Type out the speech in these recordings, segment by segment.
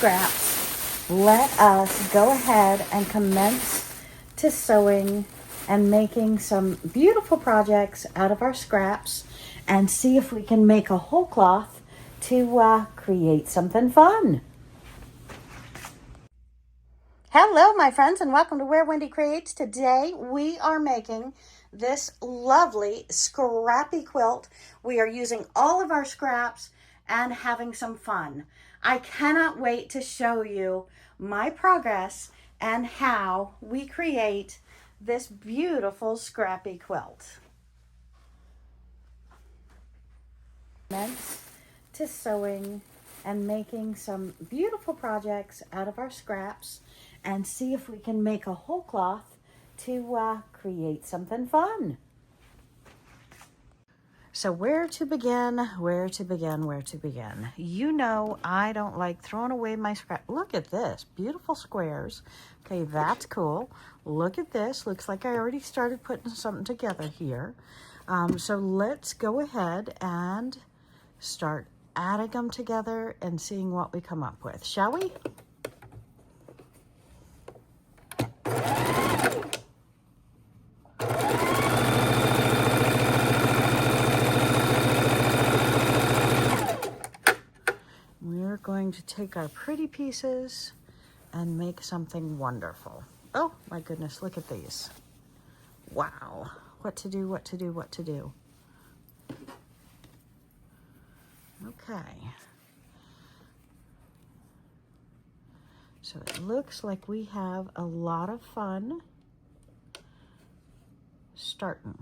scraps, let us go ahead and commence to sewing and making some beautiful projects out of our scraps and see if we can make a whole cloth to create something fun. Hello, my friends, and welcome to Where Wendy Creates. Today we are making this lovely scrappy quilt. We are using all of our scraps and having some fun. I cannot wait to show you my progress and how we create this beautiful scrappy quilt. To sewing and making some beautiful projects out of our scraps and see if we can make a whole cloth to create something fun. So where to begin? You know I don't like throwing away my scrap. Look at this, beautiful squares. Okay, that's cool. Look at this, looks like I already started putting something together here. So let's go ahead and start adding them together and seeing what we come up with, shall we? We're going to take our pretty pieces and make something wonderful. Oh my goodness, look at these. Wow, what to do. Okay. So it looks like we have a lot of fun starting.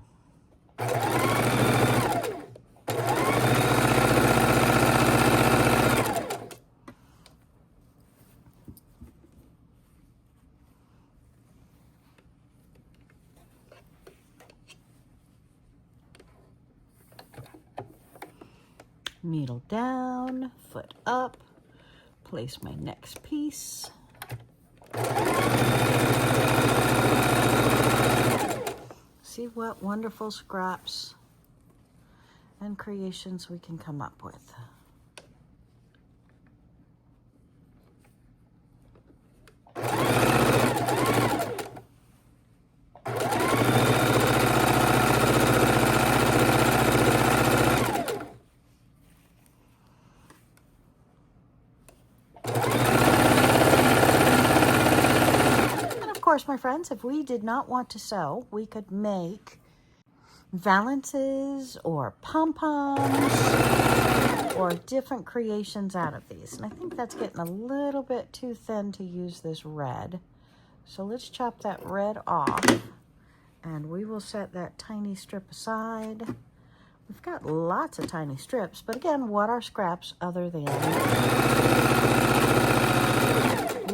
Needle down, foot up, place my next piece. See what wonderful scraps and creations we can come up with. Of course, my friends, if we did not want to sew, we could make valances or pom-poms or different creations out of these. And I think that's getting a little bit too thin to use this red. So let's chop that red off and we will set that tiny strip aside. We've got lots of tiny strips, but again, what are scraps other than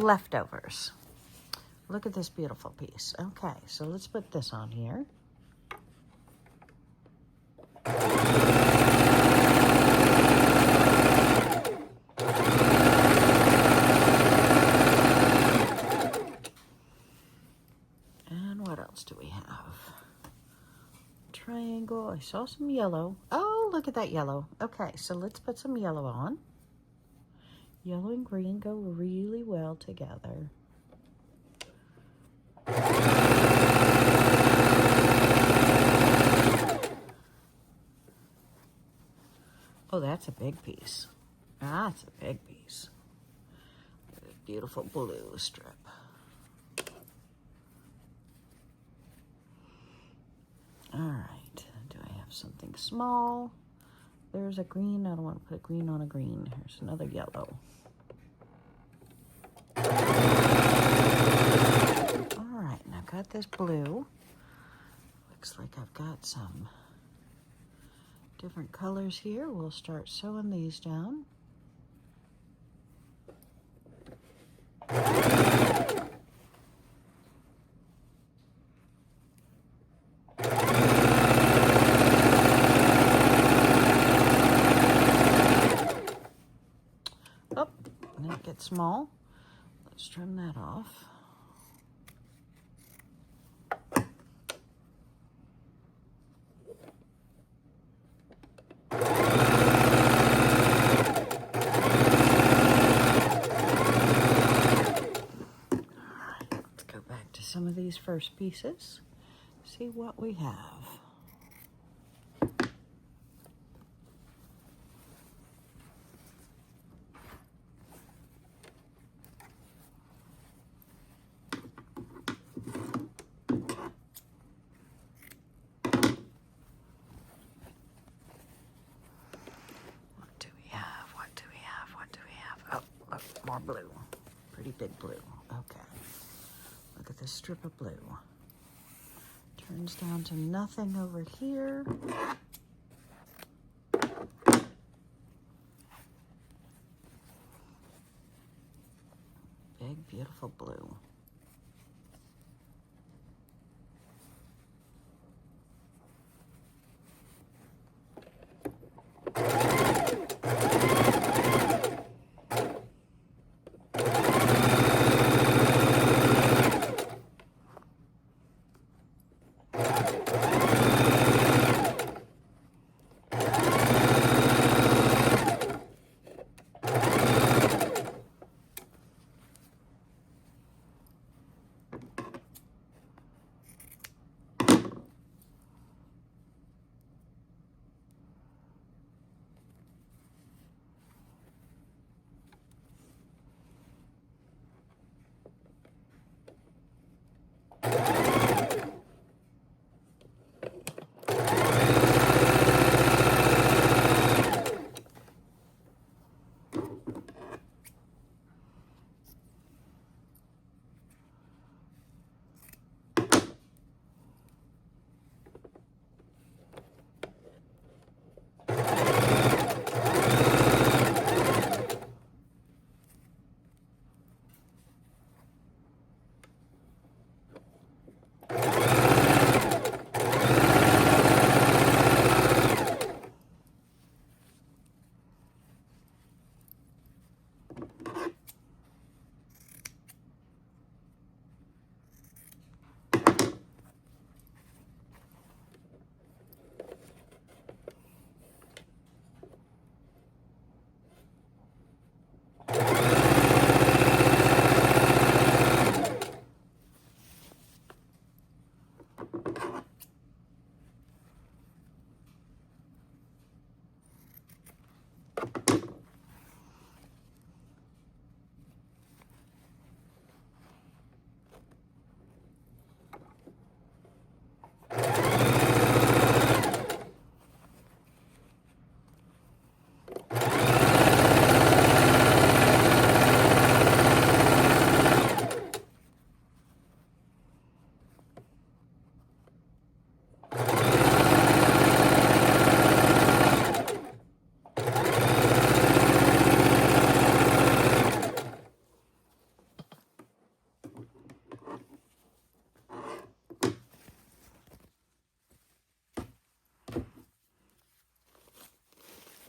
leftovers? Look at this beautiful piece. Okay, so let's put this on here. And what else do we have? Triangle. I saw some yellow. Oh, look at that yellow. Okay, so let's put some yellow on. Yellow and green go really well together. Oh, that's a big piece. That's a big piece. A beautiful blue strip. All right, do I have something small? There's a green. I don't want to put a green on a green. Here's another yellow. All right, and I've got this blue. Looks like I've got some different colors here. We'll start sewing these down. Oh, and that gets small. Let's trim that off. these first pieces, see what we have. More blue. Pretty big blue. Okay. Look at this strip of blue. Turns down to nothing over here. Big, beautiful blue.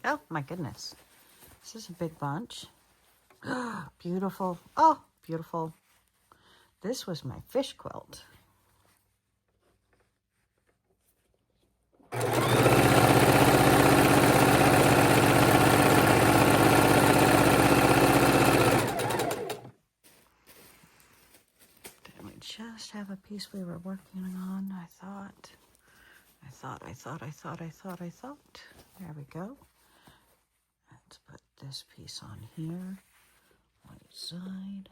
Oh my goodness. This is a big bunch. Beautiful. Oh, beautiful. This was my fish quilt. Then we just have a piece we were working on, I thought. There we go. Let's put this piece on here, right side.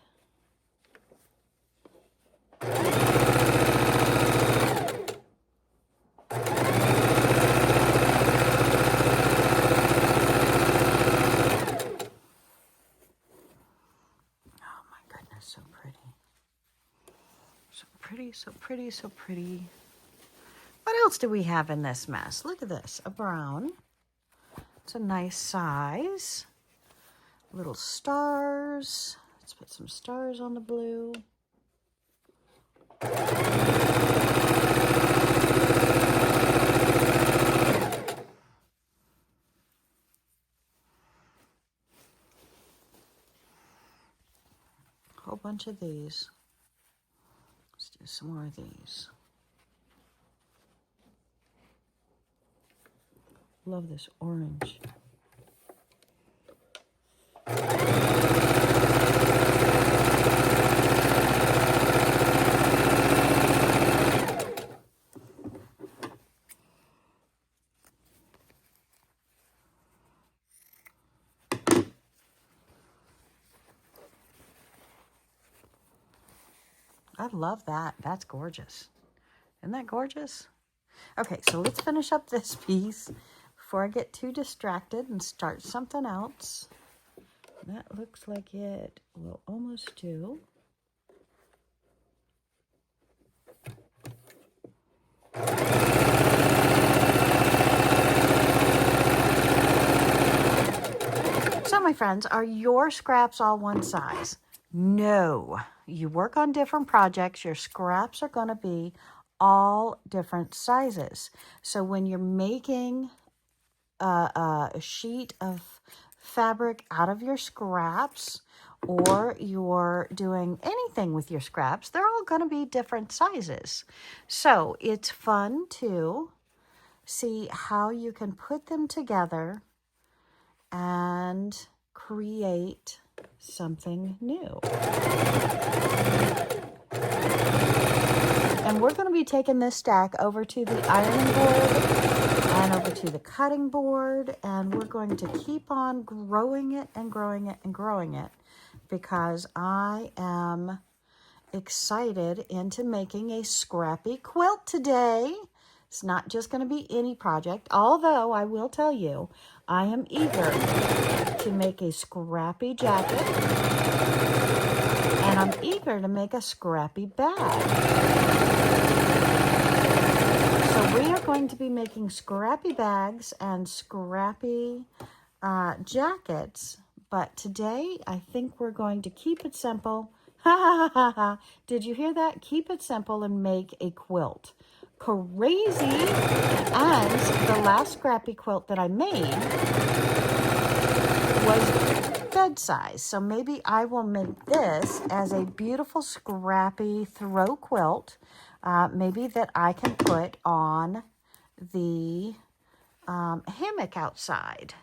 Oh my goodness, so pretty. So pretty, so pretty, so pretty. What else do we have in this mess? Look at this, a brown. It's a nice size. Little stars. Let's put some stars on the blue. Whole bunch of these. Let's do some more of these. Love this orange. I love that. That's gorgeous. Isn't that gorgeous? Okay, so let's finish up this piece before I get too distracted and start something else. That looks like it will almost do. So my friends, are your scraps all one size? No. You work on different projects. Your scraps are going to be all different sizes. So when you're making a sheet of fabric out of your scraps, or you're doing anything with your scraps, they're all going to be different sizes. So it's fun to see how you can put them together and create something new. And we're going to be taking this stack over to the ironing board and over to the cutting board, and we're going to keep on growing it and growing it and growing it, because I am excited into making a scrappy quilt today. It's not just going to be any project, although I will tell you, I am eager to make a scrappy jacket, and I'm eager to make a scrappy bag. So we are going to be making scrappy bags and scrappy jackets, but today I think we're going to keep it simple. Ha ha ha ha. Did you hear that? Keep it simple and make a quilt. Crazy. And the last scrappy quilt that I made was bed size. So maybe I will make this as a beautiful scrappy throw quilt. Maybe that I can put on the hammock outside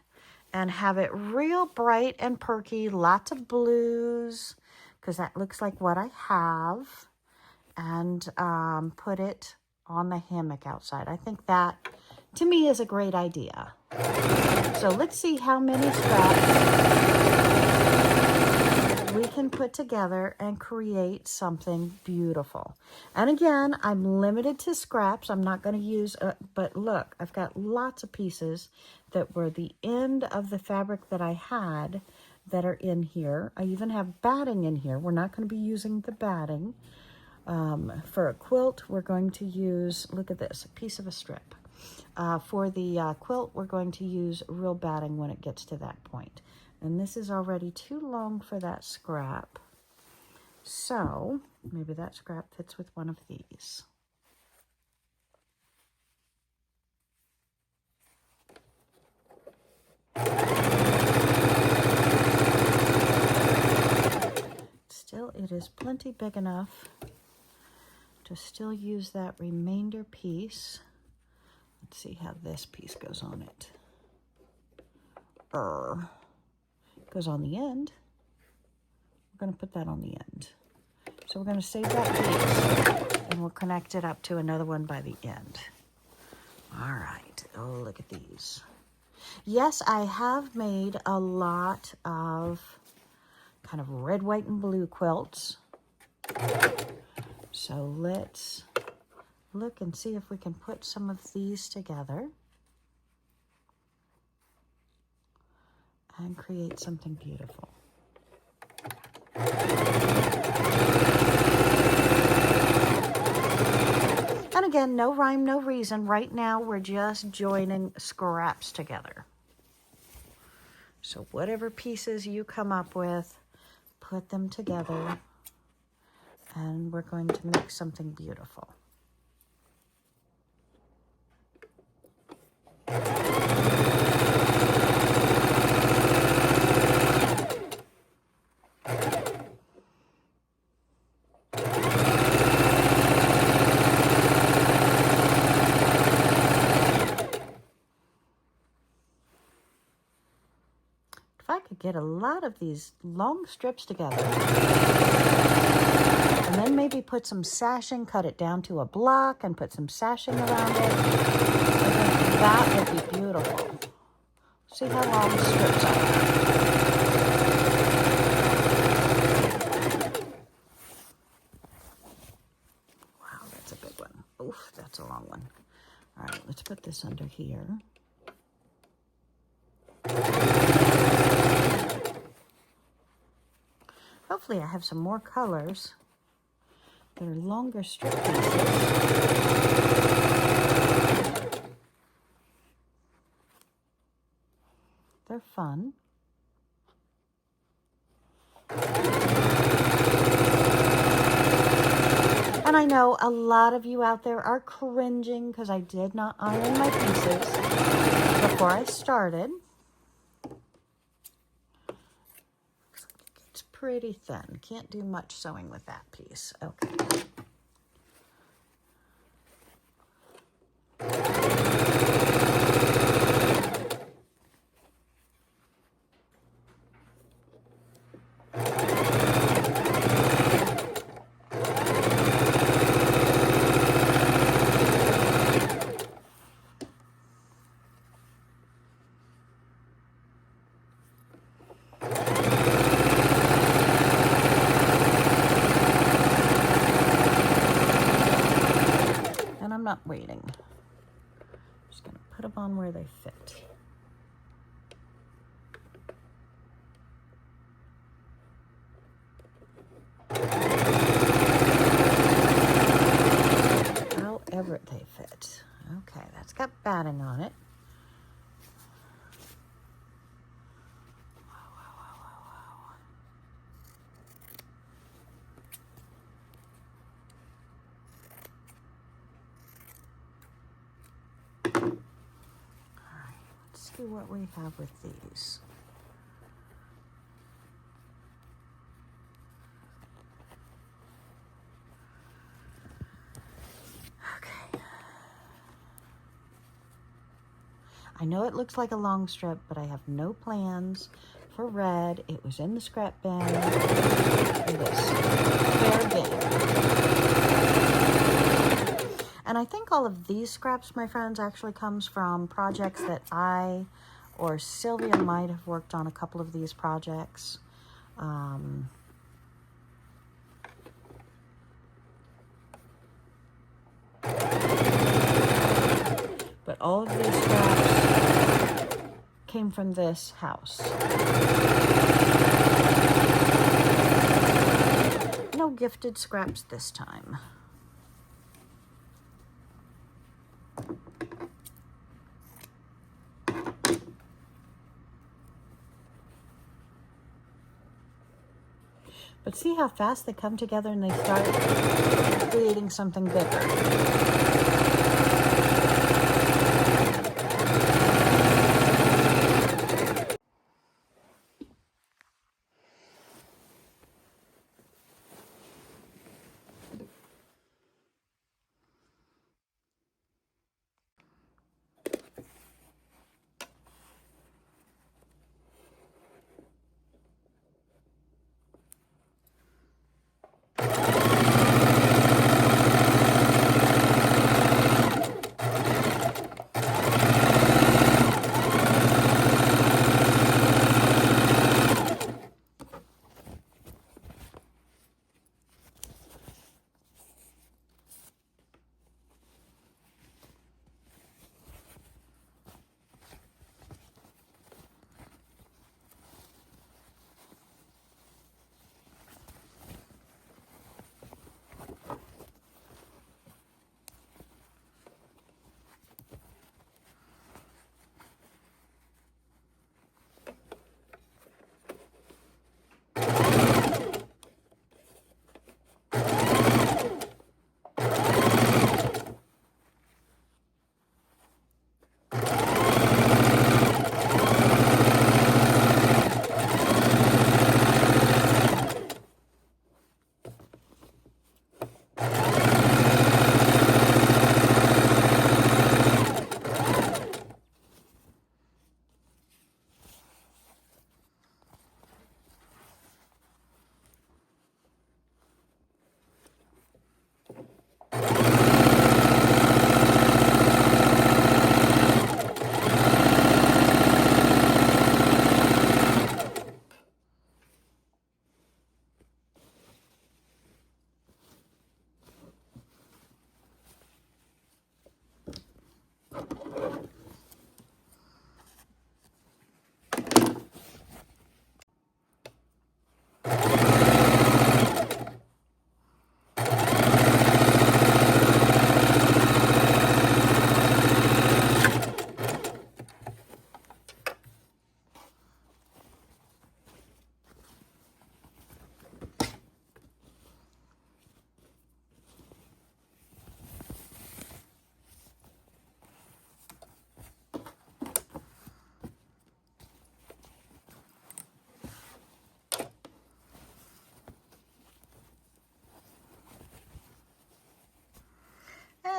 and have it real bright and perky, lots of blues, because that looks like what I have, and put it on the hammock outside. I think that, to me, is a great idea. So let's see how many scraps we can put together and create something beautiful. And again, I'm limited to scraps. I'm not going to use, but look, I've got lots of pieces that were the end of the fabric that I had that are in here. I even have batting in here. We're not going to be using the batting. For a quilt, we're going to use, look at this, a piece of a strip. For the quilt, we're going to use real batting when it gets to that point. And this is already too long for that scrap. So maybe that scrap fits with one of these. Still, it is plenty big enough to still use that remainder piece. Let's see how this piece goes on it. Goes on the end. We're going to put that on the end. So we're going to save that piece, and we'll connect it up to another one by the end. All right. Oh, look at these. Yes, I have made a lot of kind of red, white, and blue quilts. So let's look and see if we can put some of these together and create something beautiful. And again, no rhyme, no reason. Right now, we're just joining scraps together. So whatever pieces you come up with, put them together, and we're going to make something beautiful. If I could get a lot of these long strips together, and then maybe put some sashing, cut it down to a block and put some sashing around it, I think that would be beautiful. See how long the strips are. Let's put this under here. Hopefully I have some more colors that are longer strip pieces. They're fun. And I know a lot of you out there are cringing because I did not iron my pieces before I started. It's pretty thin. Can't do much sewing with that piece. Okay. I'm not waiting. I'm just going to put them on where they fit. However they fit. Okay, that's got batting on it. See what we have with these. Okay. I know it looks like a long strip, but I have no plans for red. It was in the scrap bin. It is fair game. And I think all of these scraps, my friends, actually comes from projects that I or Sylvia might have worked on a couple of these projects. But all of these scraps came from this house. No gifted scraps this time. But see how fast they come together and they start creating something bigger.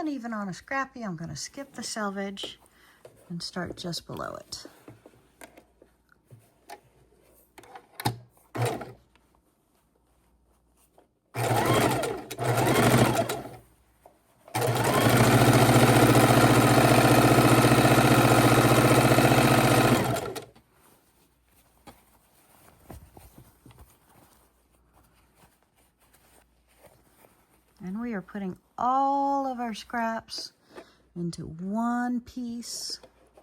And even on a Scrappy, I'm going to skip the selvage and start just below it. And we are putting all of our scraps into one piece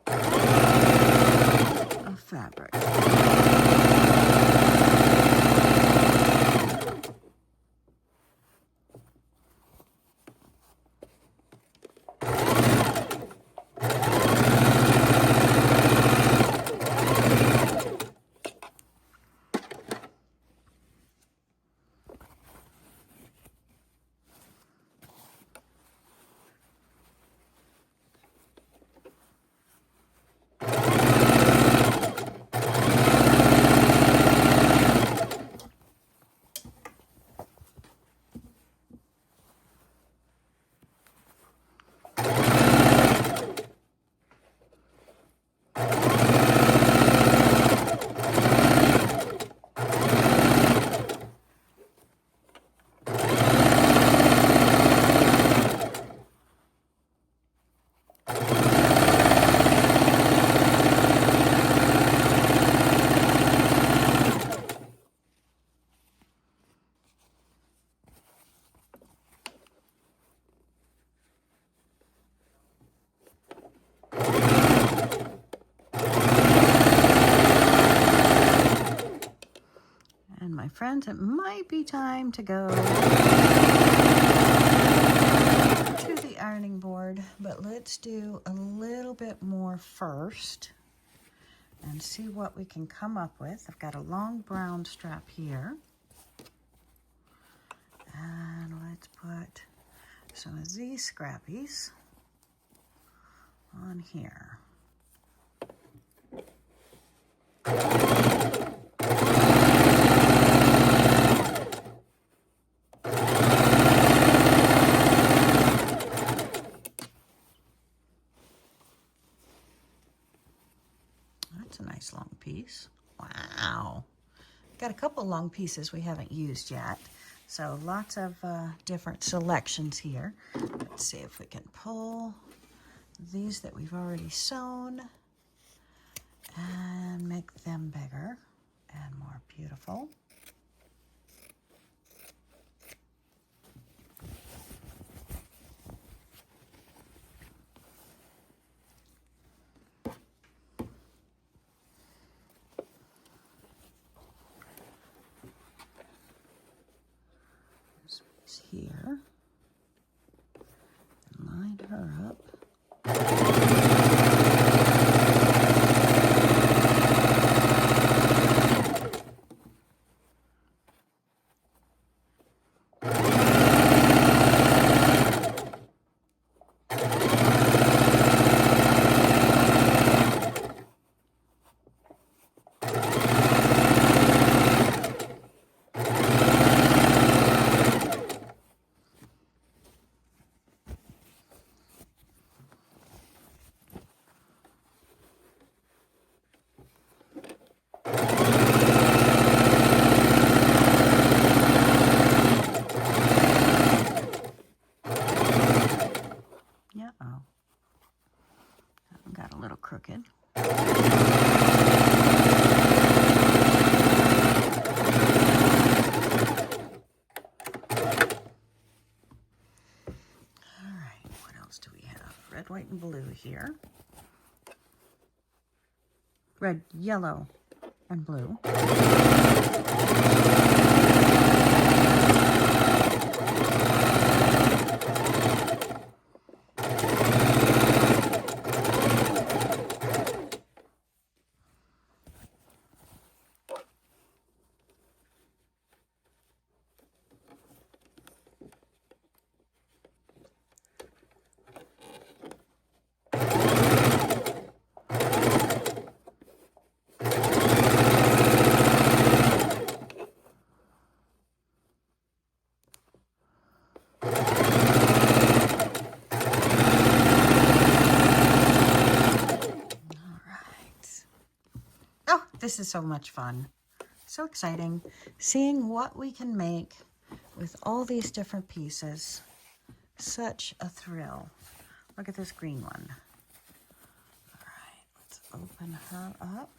of fabric. And my friends, it might be time to go to the ironing board, but let's do a little bit more first and see what we can come up with. I've got a long brown strap here. And let's put some of these scrappies on here. That's a nice long piece. Wow. Got a couple long pieces we haven't used yet. So lots of different selections here. Let's see if we can pull these that we've already sewn and make them bigger and more beautiful. Here and line her up. Got a little crooked. All right, what else do we have? Red, white, and blue here. Red, yellow, and blue. this is so much fun. So exciting. Seeing what we can make with all these different pieces. Such a thrill. Look at this green one. All right, let's open her up.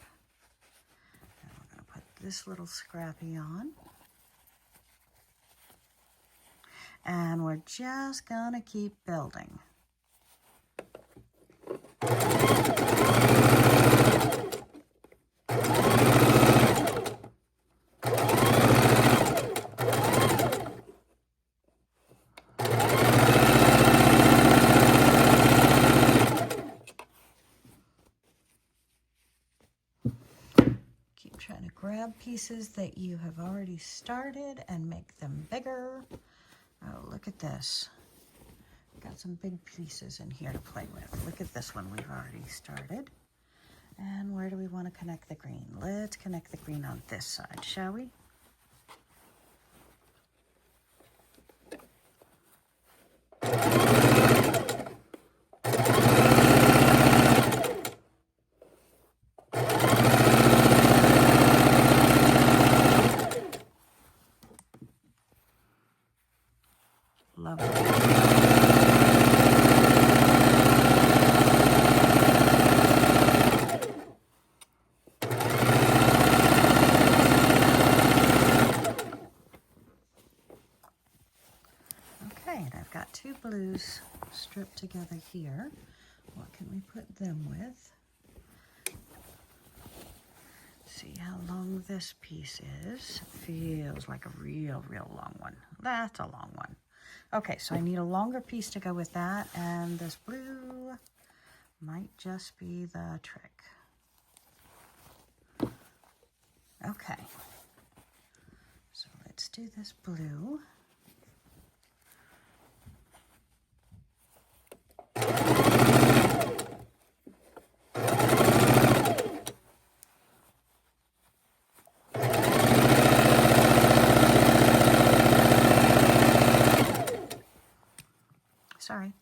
And we're going to put this little Scrappy on. And we're just going to keep building. Keep trying to grab pieces that you have already started and make them bigger. Oh, look at this. Got some big pieces in here to play with. Look at this one we've already started. And where do we want to connect the green? Let's connect the green on this side, shall we? Lovely. Okay, and I've got two blues stripped together here. What can we put them with? See how long this piece is. Feels like a real long one. That's a long one. Okay, so I need a longer piece to go with that, and this blue might just be the trick. Okay, so let's do this blue. Sorry.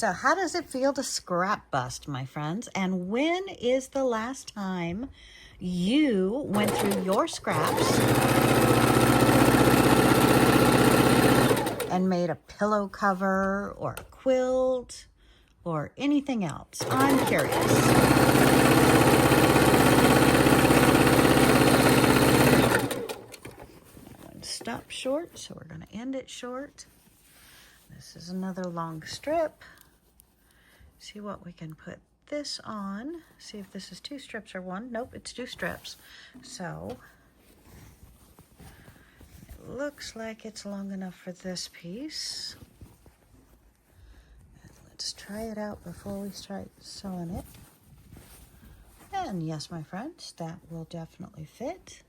So how does it feel to scrap bust, my friends? And when is the last time you went through your scraps and made a pillow cover or a quilt or anything else? I'm curious. Stop short, so we're going to end it short. This is another long strip. See what we can put this on. See if this is 2 strips or 1. Nope, it's 2 strips. So it looks like it's long enough for this piece. And let's try it out before we start sewing it. And yes, my friends, that will definitely fit.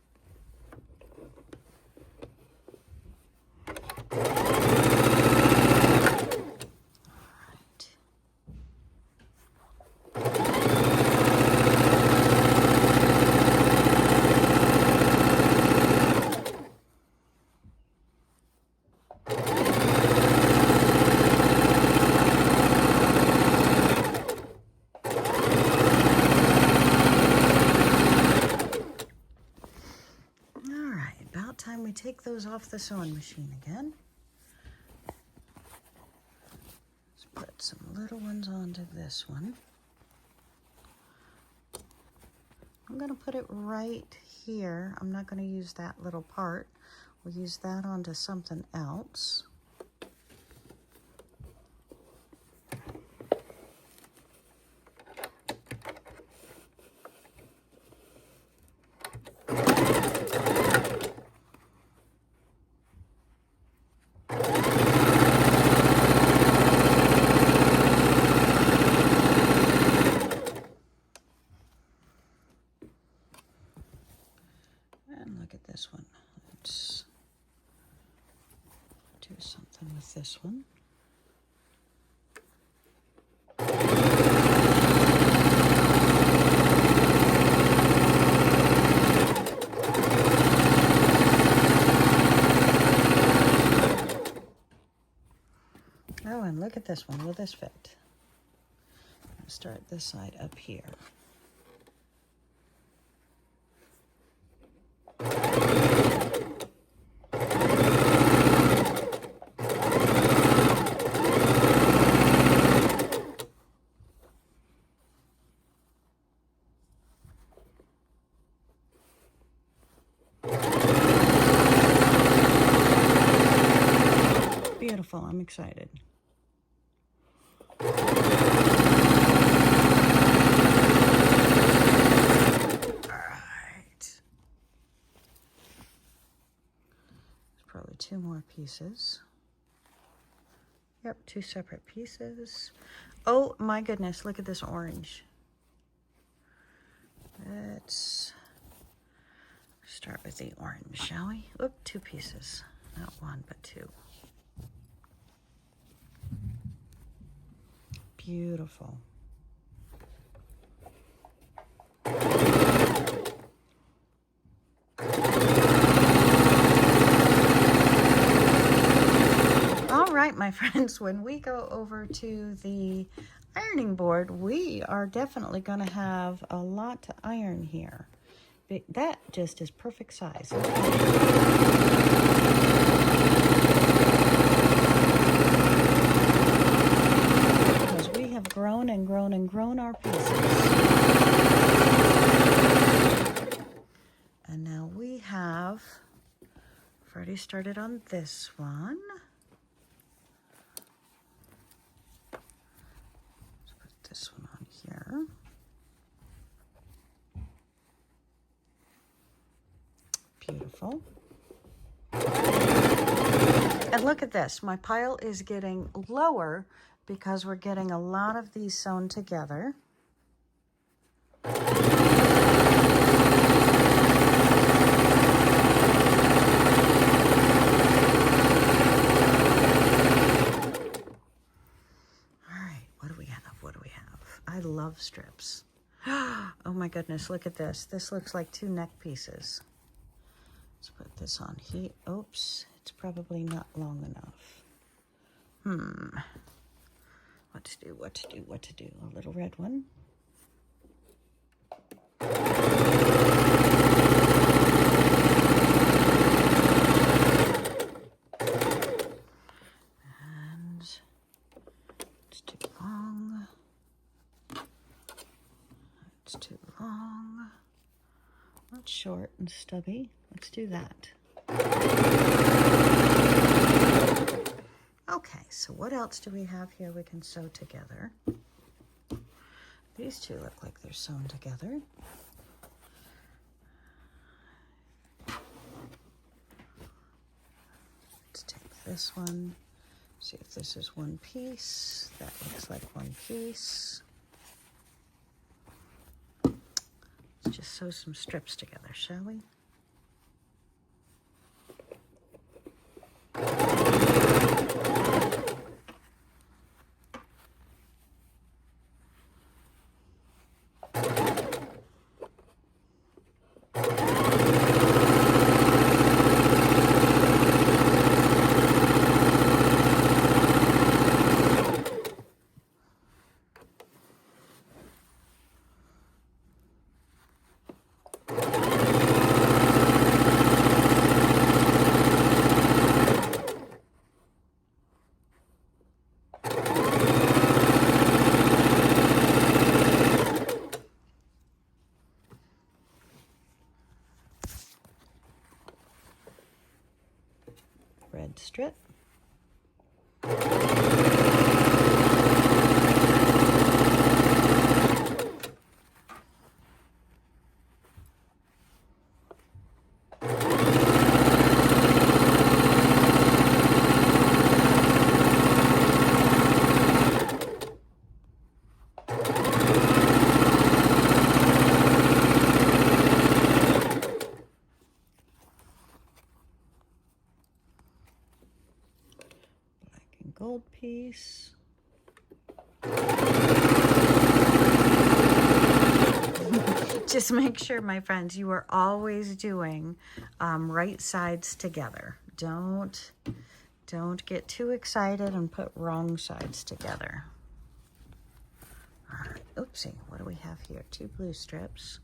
Time we take those off the sewing machine again. Let's put some little ones onto this one. I'm going to put it right here. I'm not going to use that little part. We'll use that onto something else. Look at this one. Let's do something with this one. Oh, and look at this one. Will this fit? I'll start this side up here. Beautiful. I'm excited. All right. There's probably 2 more pieces. Yep, 2 separate pieces. Oh my goodness, look at this orange. Let's start with the orange, shall we? Oop, 2 pieces. Not 1, but 2. Beautiful. All right, my friends, when we go over to the ironing board, we are definitely going to have a lot to iron here. But that just is perfect size. Because we have grown and grown and grown our pieces. And now we have, I've already started on this one. Let's put this one on here. Beautiful. And look at this. My pile is getting lower because we're getting a lot of these sewn together. I love strips. Oh my goodness, look at this. This looks like 2 neck pieces. Let's put this on here. Oops, it's probably not long enough. What what to do, what to do, what to do. A little red one. And it's too long. It's too long. That's short and stubby. Let's do that. Okay, so what else do we have here we can sew together? These two look like they're sewn together. Let's take this one, see if this is one piece. That looks like one piece. Let's just sew some strips together, shall we? Red strip. Gold piece. Just make sure, my friends, you are always doing right sides together. Don't get too excited and put wrong sides together. All right, oopsie, what do we have here? 2 blue strips.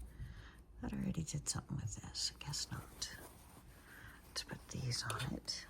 I already did something with this, I guess not. Let's put these on it.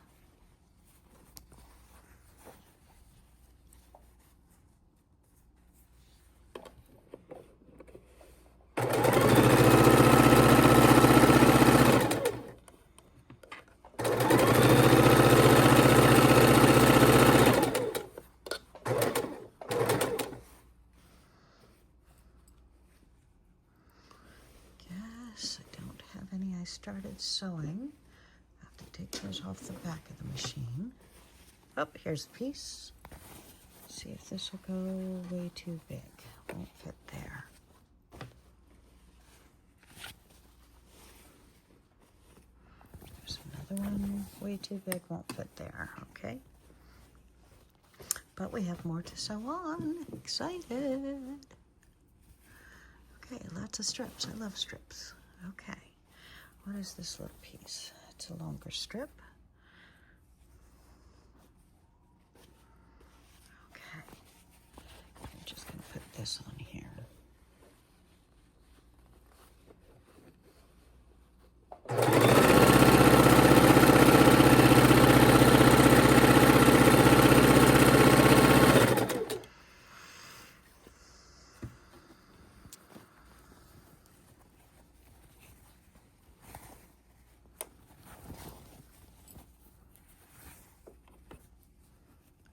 I started sewing. I have to take those off the back of the machine. Oh, here's the piece. See if this will go way too big. Won't fit there. There's another one, way too big, won't fit there, okay? But we have more to sew on. Excited. Okay, lots of strips. I love strips. Okay. What is this little piece? It's a longer strip. Okay. I'm just going to put this on here.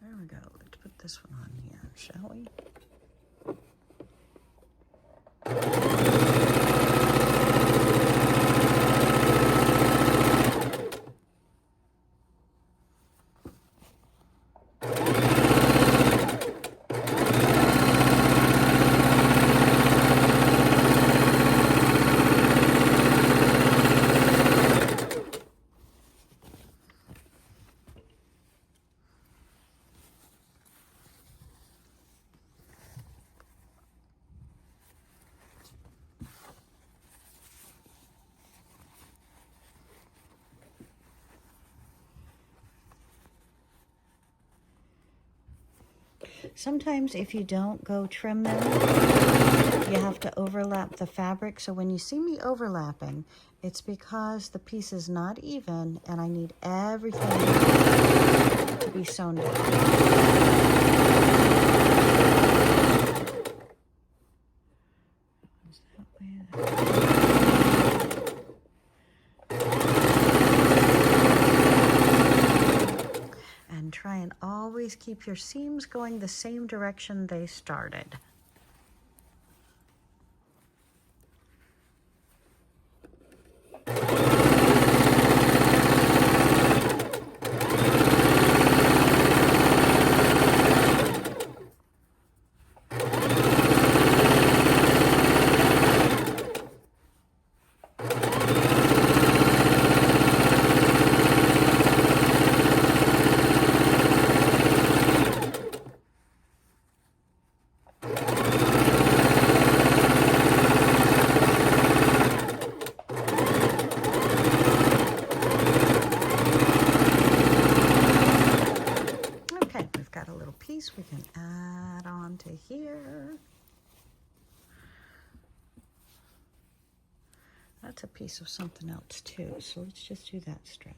There we go. Let's put this one on here, shall we? Sometimes if you don't go trim them, you have to overlap the fabric. So when you see me overlapping, it's because the piece is not even and I need everything to be sewn down. And try and always keep your seams going the same direction they started. We can add on to here. That's a piece of something else too, so let's just do that strip.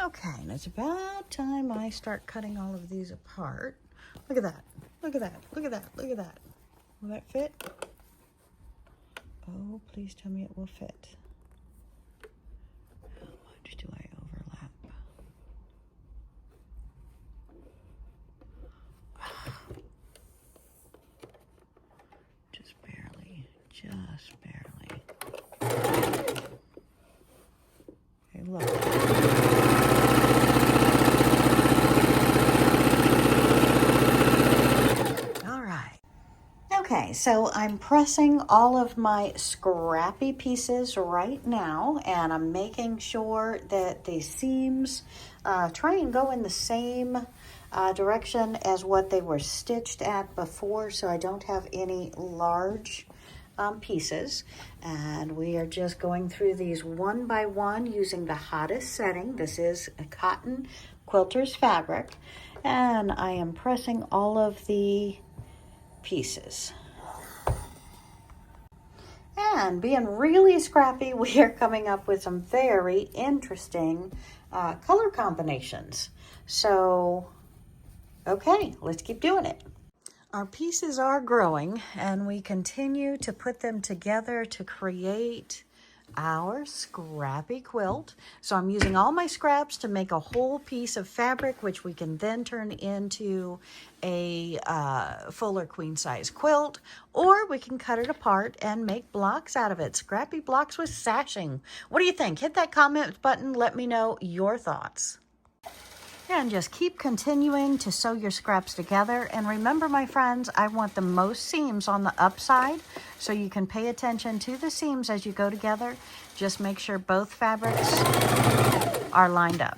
Okay, and it's about time I start cutting all of these apart. Look at that. Look at that. Look at that. Look at that. Will that fit? Oh, please tell me it will fit. How much do I overlap? Just barely. Just barely. Okay, look. Okay, so I'm pressing all of my scrappy pieces right now, and I'm making sure that the seams try and go in the same direction as what they were stitched at before, so I don't have any large pieces. And we are just going through these one by one using the hottest setting. This is a cotton quilter's fabric, and I am pressing all of the pieces. And being really scrappy, we are coming up with some very interesting color combinations. So, okay, let's keep doing it. Our pieces are growing, and we continue to put them together to create our scrappy quilt. So I'm using all my scraps to make a whole piece of fabric, which we can then turn into a fuller queen size quilt, or we can cut it apart and make blocks out of it. Scrappy blocks with sashing. What do you think? Hit that comment button. Let me know your thoughts. And just keep continuing to sew your scraps together. And remember, my friends, I want the most seams on the upside, so you can pay attention to the seams as you go together. Just make sure both fabrics are lined up.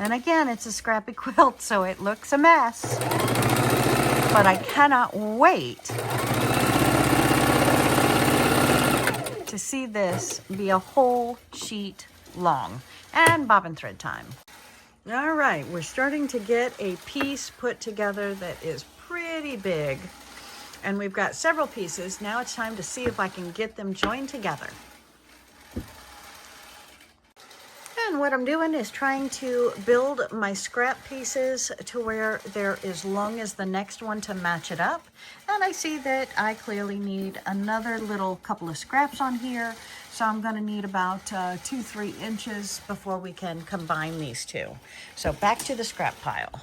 And again, it's a scrappy quilt, so it looks a mess. But I cannot wait to see this be a whole sheet long. And bobbin thread time. All right, we're starting to get a piece put together that is pretty big. And we've got several pieces. Now it's time to see if I can get them joined together. And what I'm doing is trying to build my scrap pieces to where they're as long as the next one to match it up. And I see that I clearly need another little couple of scraps on here. So I'm going to need about 2-3 inches before we can combine these two. So back to the scrap pile.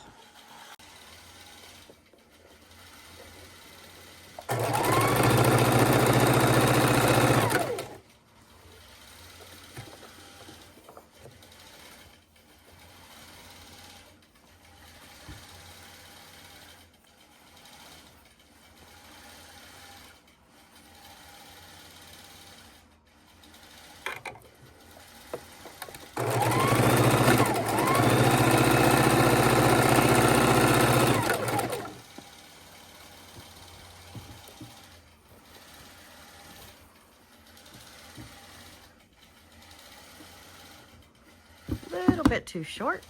A little bit too short.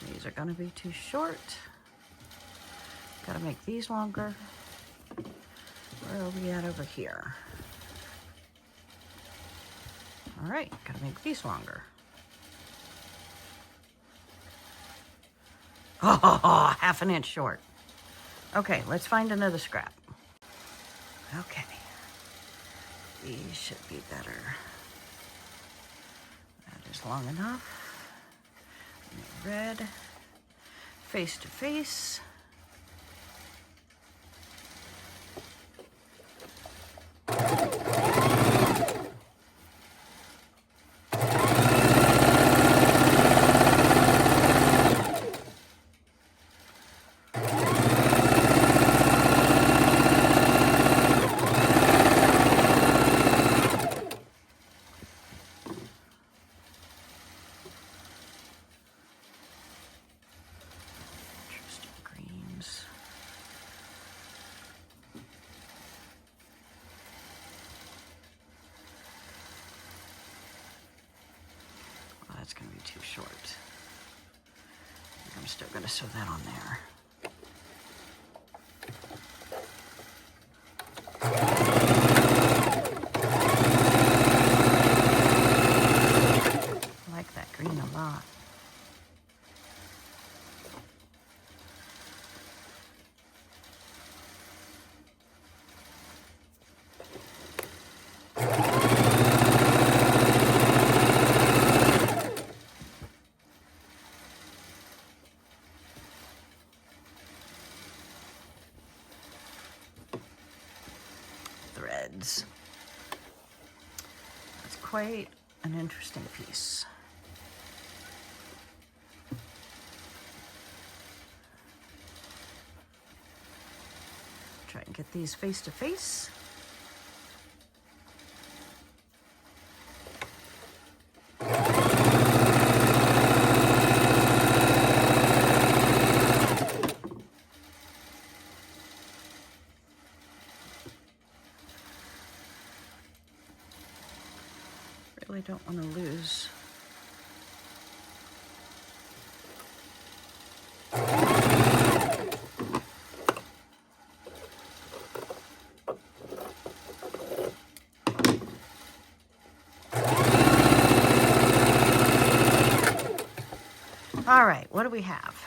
These are going to be too short. Got to make these longer. Where are we at over here? All right, got to make these longer. Oh, half an inch short. Okay, let's find another scrap. Okay, these should be better. That is long enough. Red, face to face. That's going to be too short. I'm still going to sew that on there. I like that green a lot. Threads. That's quite an interesting piece. Try and get these face to face. Really don't want to lose. All right, what do we have?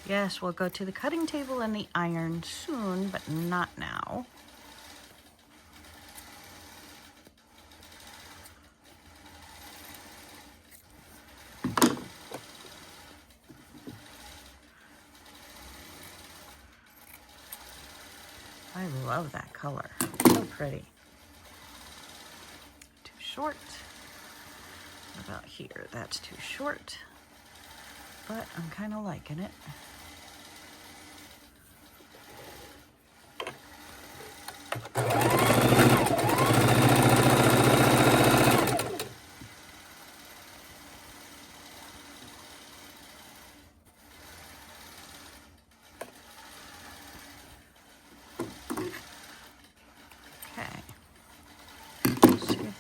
Yes, we'll go to the cutting table and the iron soon, but not now. I love that color. So pretty. Too short. What about here? That's too short, but I'm kind of liking it.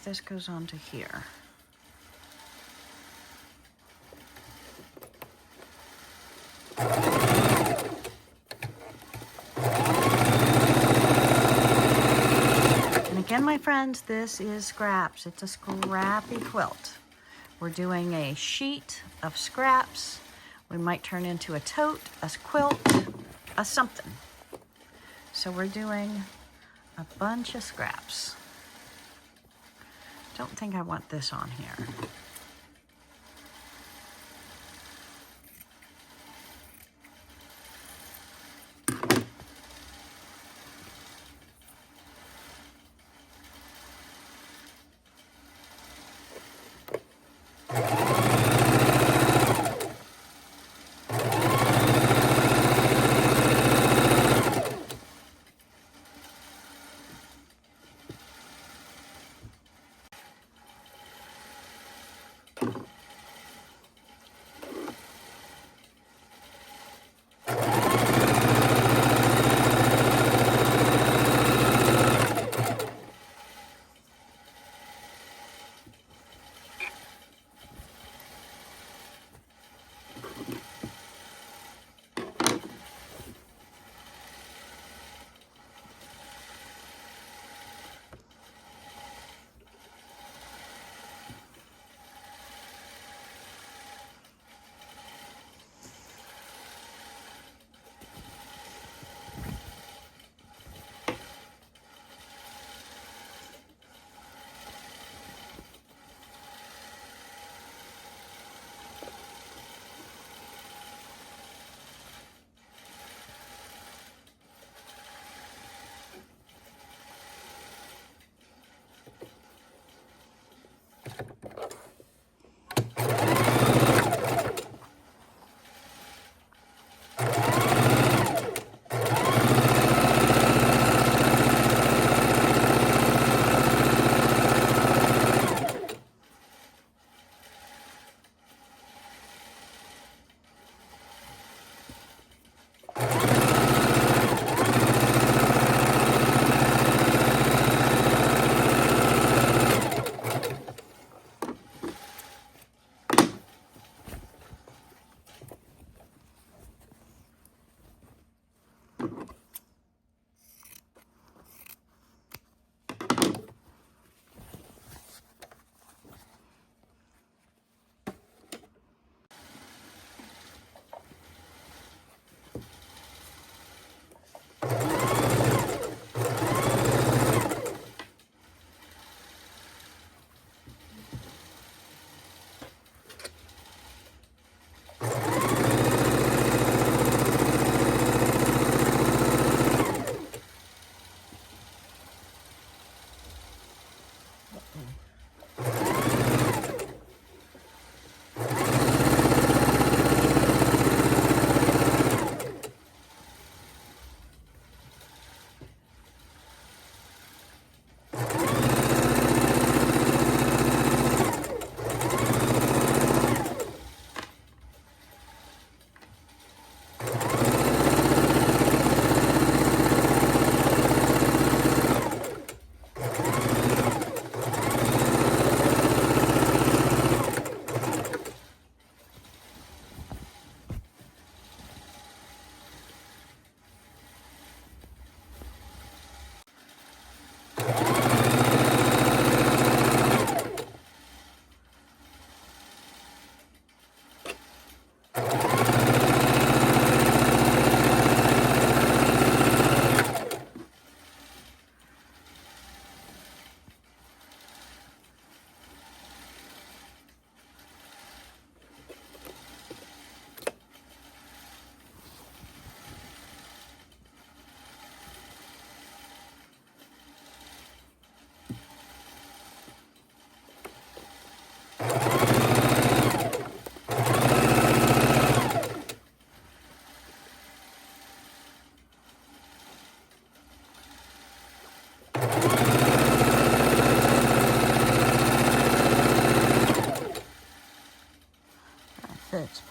This goes on to here. And again, my friends, this is scraps. It's a scrappy quilt. We're doing a sheet of scraps. We might turn into a tote, a quilt, a something. So we're doing a bunch of scraps. Don't think I want this on here.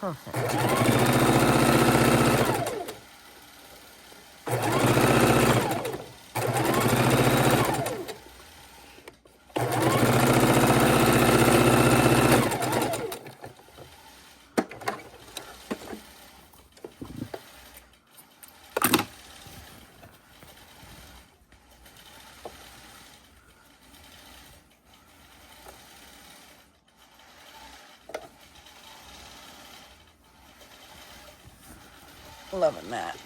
Perfect. Loving that.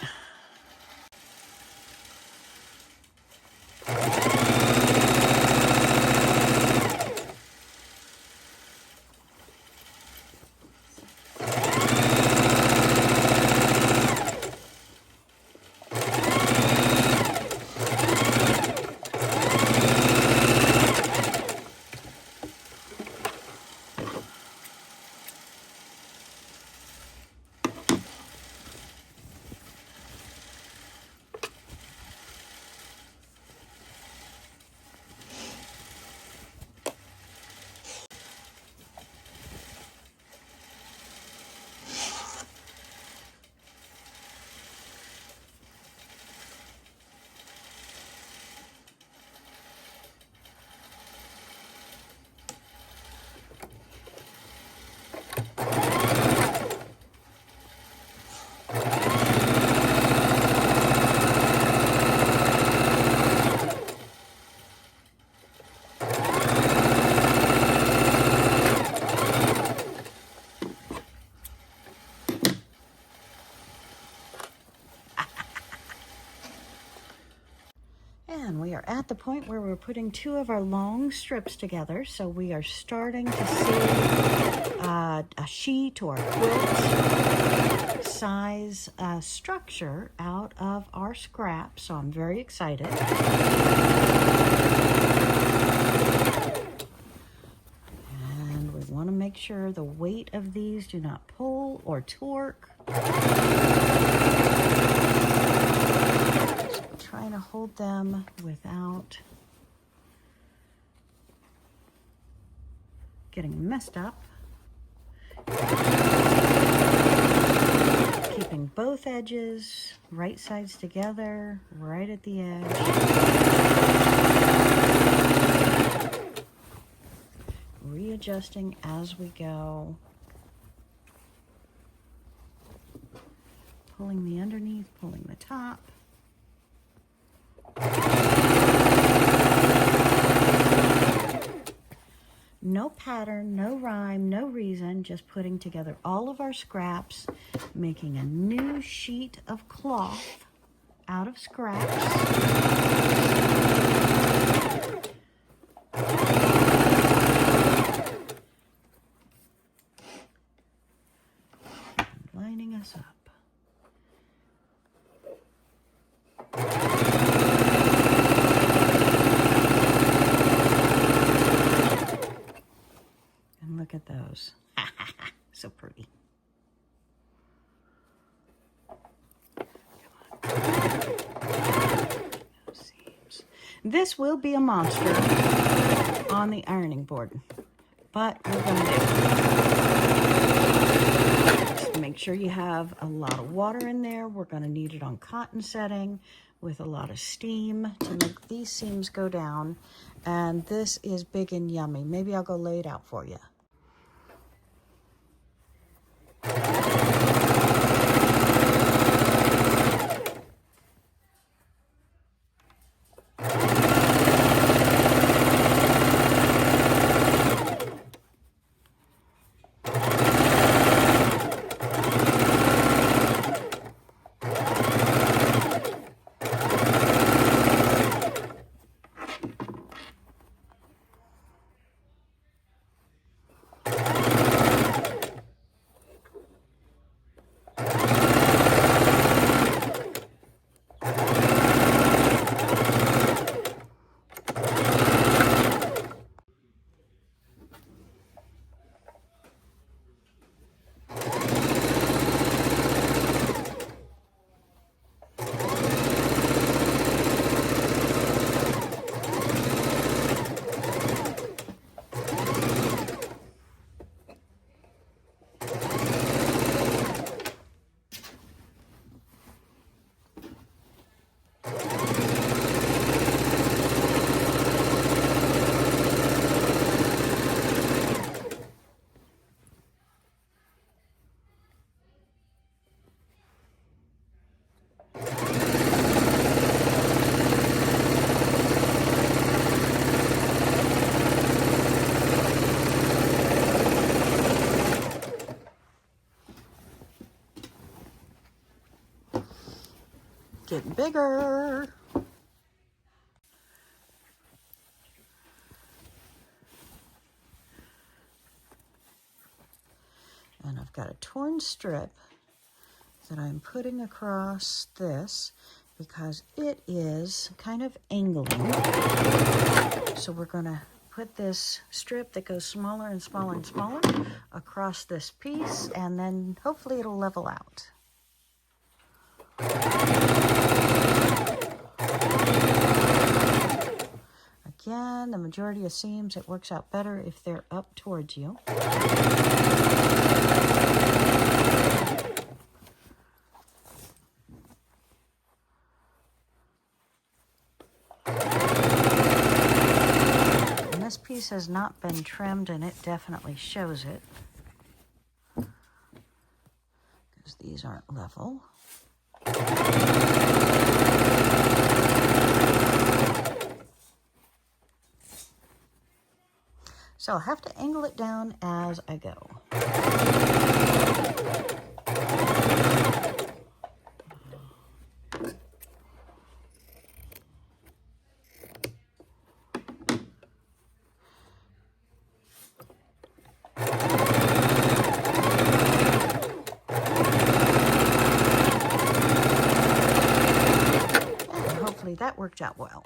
And we are at the point where we're putting two of our long strips together. So we are starting to see a sheet or quilt size structure out of our scrap. So I'm very excited. And we want to make sure the weight of these do not pull or torque. Trying to hold them without getting messed up. Keeping both edges, right sides together, right at the edge. Readjusting as we go. Pulling the underneath, pulling the top. No pattern, no rhyme, no reason, just putting together all of our scraps, making a new sheet of cloth out of scraps. Lining us up. Look at those. So pretty. Come on. No seams. This will be a monster on the ironing board, but we're going to just make sure you have a lot of water in there. We're going to need it on cotton setting with a lot of steam to make these seams go down. And this is big and yummy. Maybe I'll go lay it out for you. getting bigger. And I've got a torn strip that I'm putting across this because it is kind of angling. So we're going to put this strip that goes smaller and smaller and smaller across this piece, and then hopefully it'll level out. Again, the majority of seams, it works out better if they're up towards you. And this piece has not been trimmed, and it definitely shows it, because these aren't level. So I'll have to angle it down as I go. And hopefully that worked out well.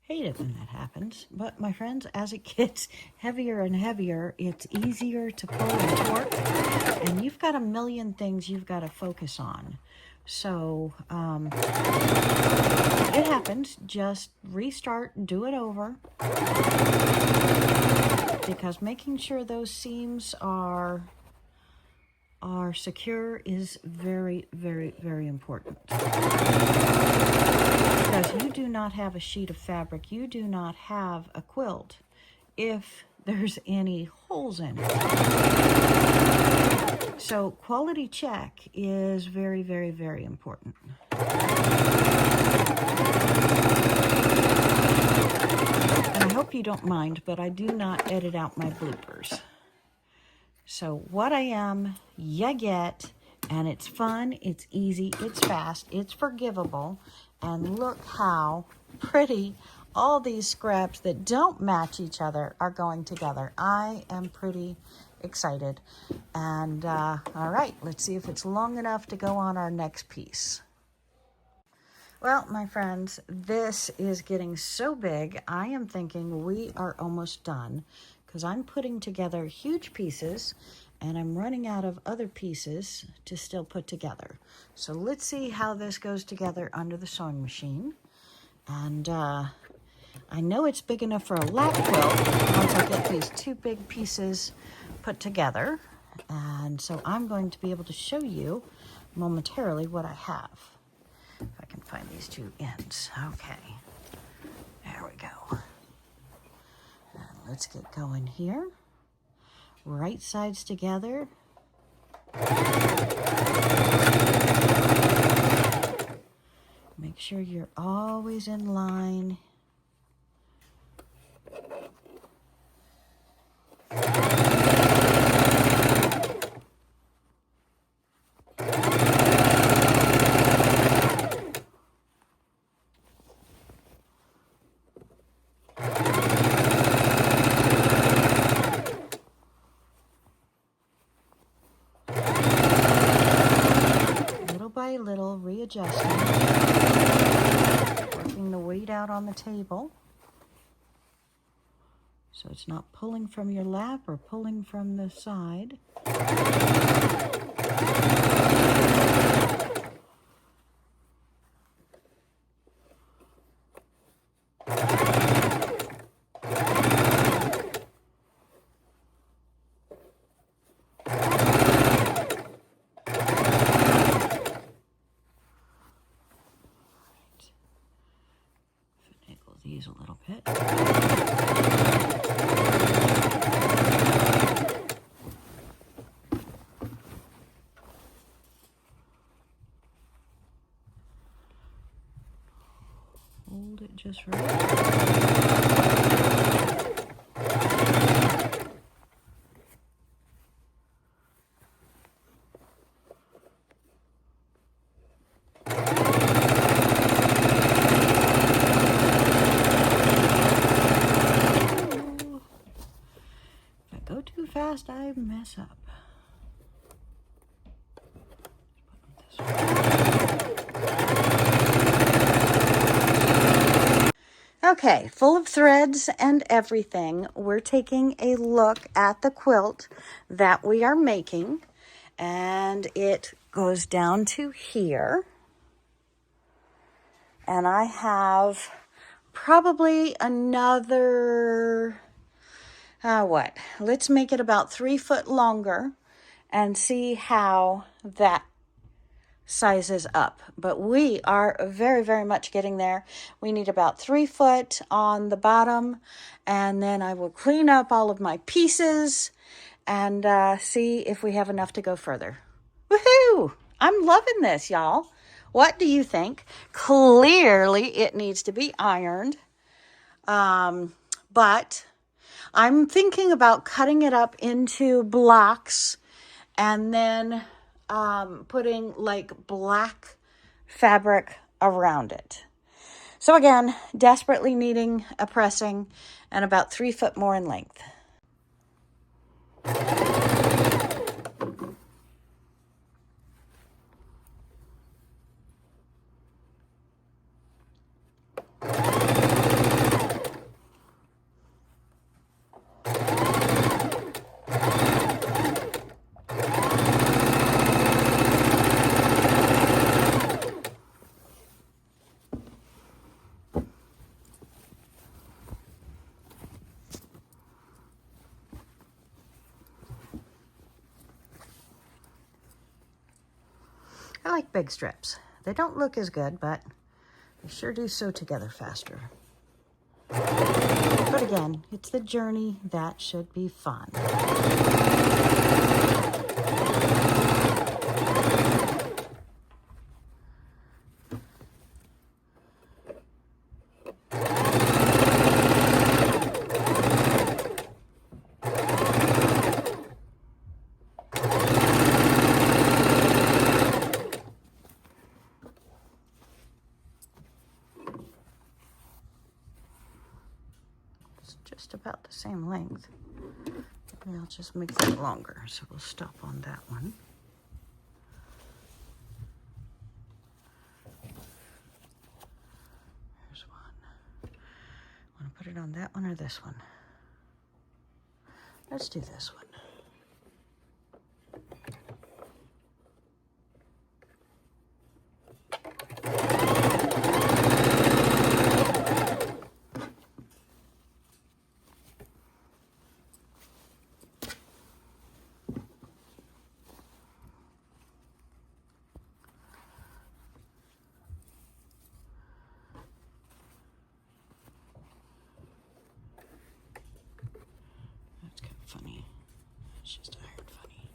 Hate it when that happens, but my friends, as it gets heavier and heavier, it's easier to pull and torque, and you've got a million things you've got to focus on. So it happens. Just restart and do it over, because making sure those seams are secure is very, very, very important. Because you do not have a sheet of fabric, you do not have a quilt if there's any holes in it. So quality check is very, very, very important. And I hope you don't mind, but I do not edit out my bloopers. So what I am, you get, and it's fun, it's easy, it's fast, it's forgivable, and look how pretty all these scraps that don't match each other are going together. I am pretty excited. And all right, let's see if it's long enough to go on our next piece. Well, my friends, this is getting so big, I am thinking we are almost done, because I'm putting together huge pieces and I'm running out of other pieces to still put together. So let's see how this goes together under the sewing machine. And I know it's big enough for a lap quilt once I get these two big pieces put together. And so I'm going to be able to show you momentarily what I have. If I can find these two ends. Okay, there we go. And let's get going here. Right sides together. Make sure you're always in line. adjusting. Working the weight out on the table. So it's not pulling from your lap or pulling from the side. Finagle these a little bit. Hold it just right. If I go too fast, I mess up. Okay, full of threads and everything, we're taking a look at the quilt that we are making, and it goes down to here. And I have probably another, let's make it about 3 foot longer and see how that sizes up. But we are very, very much getting there. We need about 3 foot on the bottom, and then I will clean up all of my pieces and see if we have enough to go further. Woohoo! I'm loving this, y'all. What do you think? Clearly it needs to be ironed, but I'm thinking about cutting it up into blocks and then putting like black fabric around it. So again, desperately needing a pressing and about 3 foot more in length. I like big strips. They don't look as good, but they sure do sew together faster. But again, it's the journey that should be fun. Just about the same length. Maybe I'll just make that longer, so we'll stop on that one. Here's one. Want to put it on that one or this one? Let's do this one. That's kind of funny. It's just iron funny.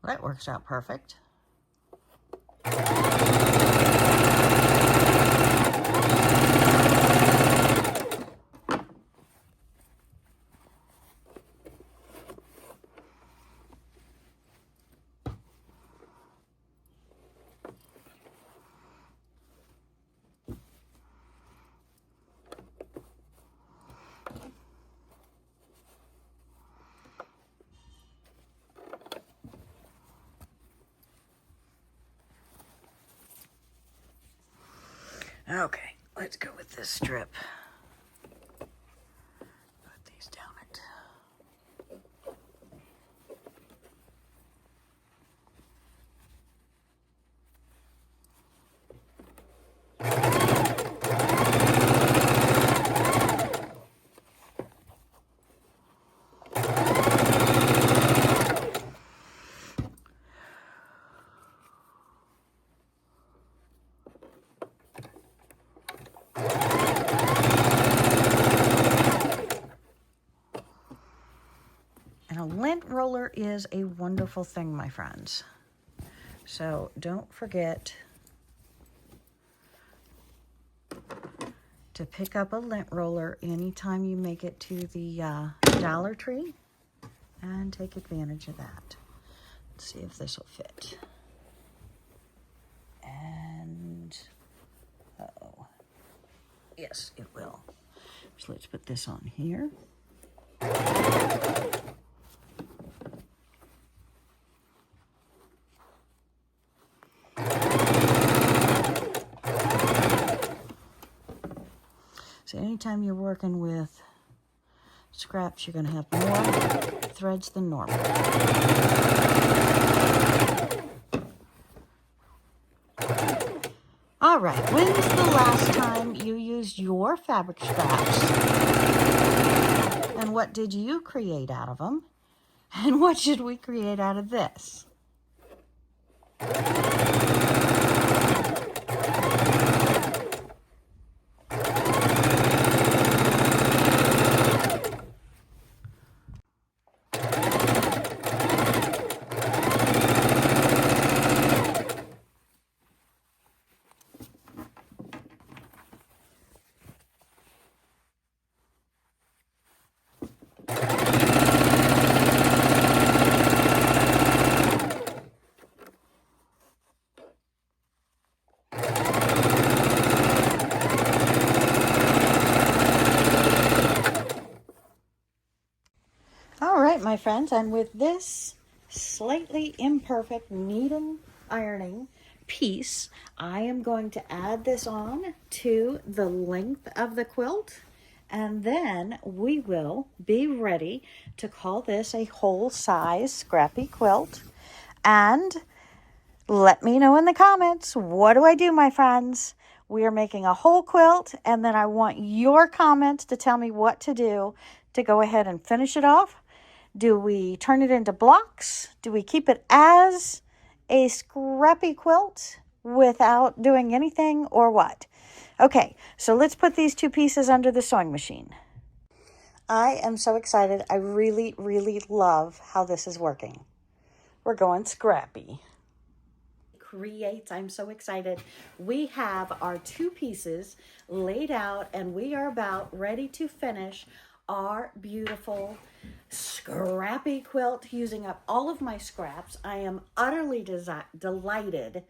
That works out perfect. Okay, let's go with this strip. Put these down it. And a lint roller is a wonderful thing, my friends. So don't forget to pick up a lint roller anytime you make it to the Dollar Tree and take advantage of that. Let's see if this will fit. And, uh-oh. Yes, it will. So let's put this on here. So anytime you're working with scraps, you're going to have more threads than normal. All right, when's the last time you used your fabric scraps? And what did you create out of them? And what should we create out of this? All right, my friends, and with this slightly imperfect needle ironing piece, I am going to add this on to the length of the quilt, and then we will be ready to call this a whole size Scrappy Quilt. And let me know in the comments, what do I do, my friends? We are making a whole quilt, and then I want your comments to tell me what to do to go ahead and finish it off. Do we turn it into blocks? Do we keep it as a scrappy quilt without doing anything, or what? Okay, so let's put these two pieces under the sewing machine. I am so excited. I really, really love how this is working. We're going scrappy. Creates. I'm so excited. We have our two pieces laid out, and we are about ready to finish our beautiful scrappy quilt using up all of my scraps. I am utterly delighted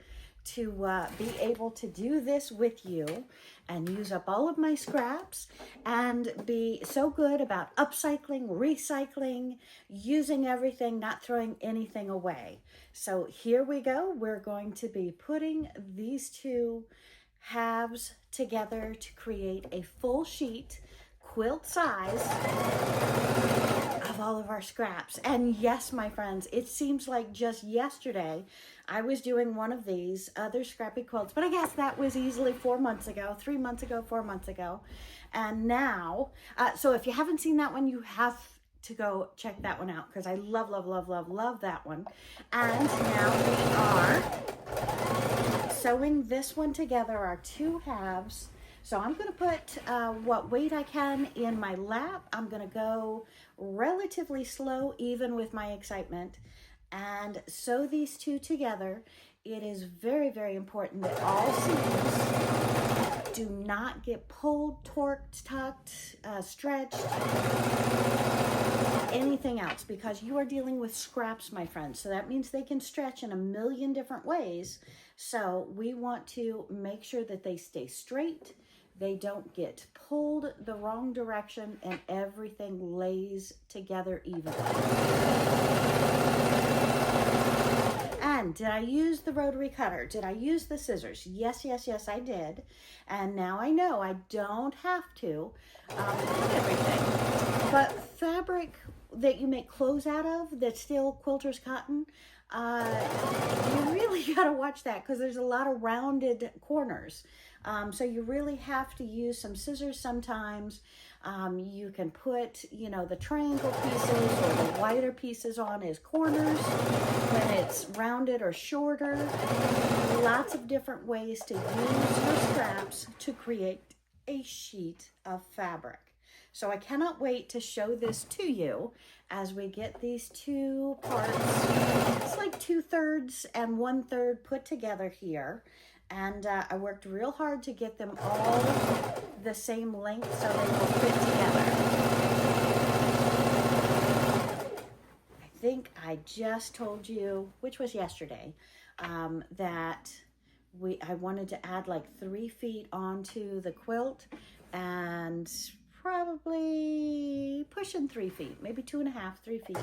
to be able to do this with you and use up all of my scraps and be so good about upcycling, recycling, using everything, not throwing anything away. So here we go. We're going to be putting these two halves together to create a full sheet quilt size of all of our scraps. And yes, my friends, it seems like just yesterday I was doing one of these other scrappy quilts, but I guess that was easily 4 months ago, 3 months ago, 4 months ago. And now, so if you haven't seen that one, you have to go check that one out, because I love, love, love, love, love that one. And now we are sewing this one together, our two halves. So I'm going to put what weight I can in my lap. I'm going to go relatively slow, even with my excitement. and sew these two together. It is very, very important that all seams do not get pulled, torqued, tucked, stretched, anything else, because you are dealing with scraps, my friends. So that means they can stretch in a million different ways. So we want to make sure that they stay straight, they don't get pulled the wrong direction, and everything lays together evenly. And did I use the rotary cutter? Did I use the scissors? Yes, yes, yes, I did. And now I know I don't have to cut everything. But fabric that you make clothes out of that's still quilter's cotton, you really got to watch that, because there's a lot of rounded corners. So you really have to use some scissors sometimes. You can put, you know, the triangle pieces or the wider pieces on as corners when it's rounded or shorter. Lots of different ways to use your scraps to create a sheet of fabric. So I cannot wait to show this to you as we get these two parts. It's like 2/3 and 1/3 put together here. And I worked real hard to get them all the same length so they will fit together. I think I just told you, which was yesterday, that I wanted to add like 3 feet onto the quilt, and probably pushing 3 feet, maybe 2.5, 3 feet.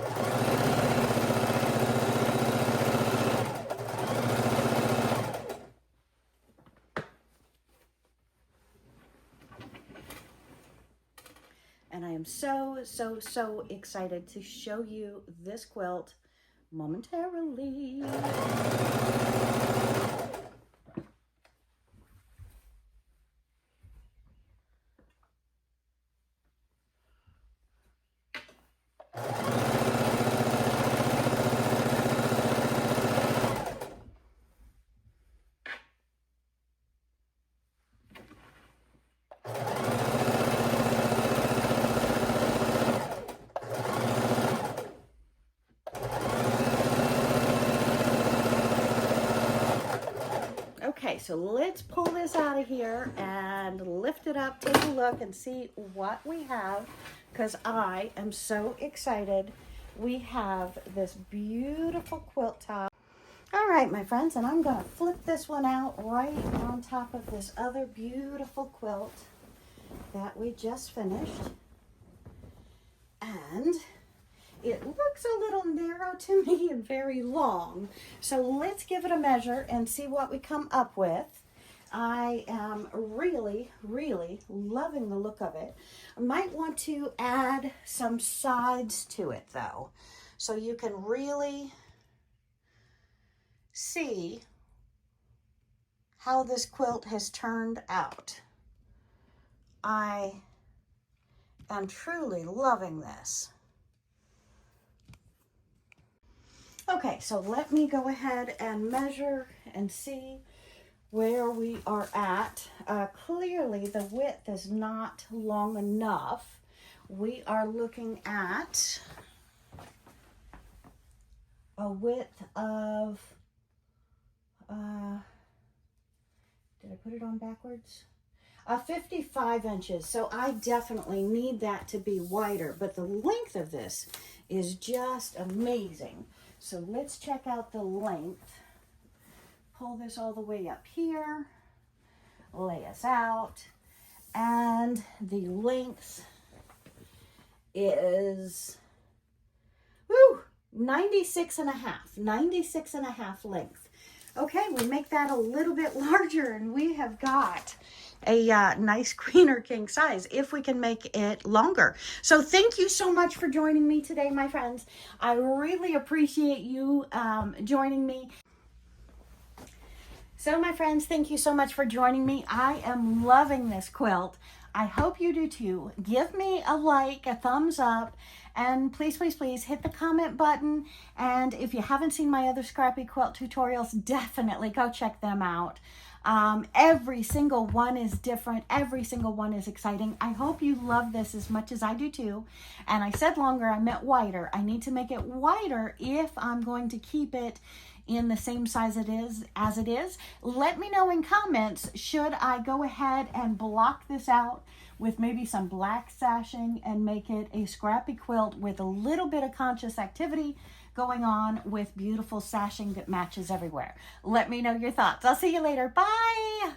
And I am so, so, so excited to show you this quilt momentarily. Okay, so let's pull this out of here and lift it up, take a look, and see what we have, because I am so excited. We have this beautiful quilt top. All right, my friends, and I'm going to flip this one out right on top of this other beautiful quilt that we just finished. And it looks a little narrow to me and very long. So let's give it a measure and see what we come up with. I am really, really loving the look of it. I might want to add some sides to it though, so you can really see how this quilt has turned out. I am truly loving this. Okay, so let me go ahead and measure and see where we are at. Clearly the width is not long enough. We are looking at a width of, did I put it on backwards? 55 inches. So I definitely need that to be wider, but the length of this is just amazing. So let's check out the length. Pull this all the way up here, lay us out, and the length is 96 and a half length. Okay, we make that a little bit larger and we have got a nice queen or king size if we can make it longer. So thank you so much for joining me today, my friends. I really appreciate you joining me. So my friends, thank you so much for joining me. I am loving this quilt. I hope you do too. Give me a like, a thumbs up, and please, please, please hit the comment button. And if you haven't seen my other Scrappy Quilt tutorials, definitely go check them out. Every single one is different. Every single one is exciting. I hope you love this as much as I do too. And I said longer, I meant wider. I need to make it wider if I'm going to keep it in the same size as it is. Let me know in comments, should I go ahead and block this out with maybe some black sashing and make it a scrappy quilt with a little bit of conscious activity going on with beautiful sashing that matches everywhere. Let me know your thoughts. I'll see you later. Bye.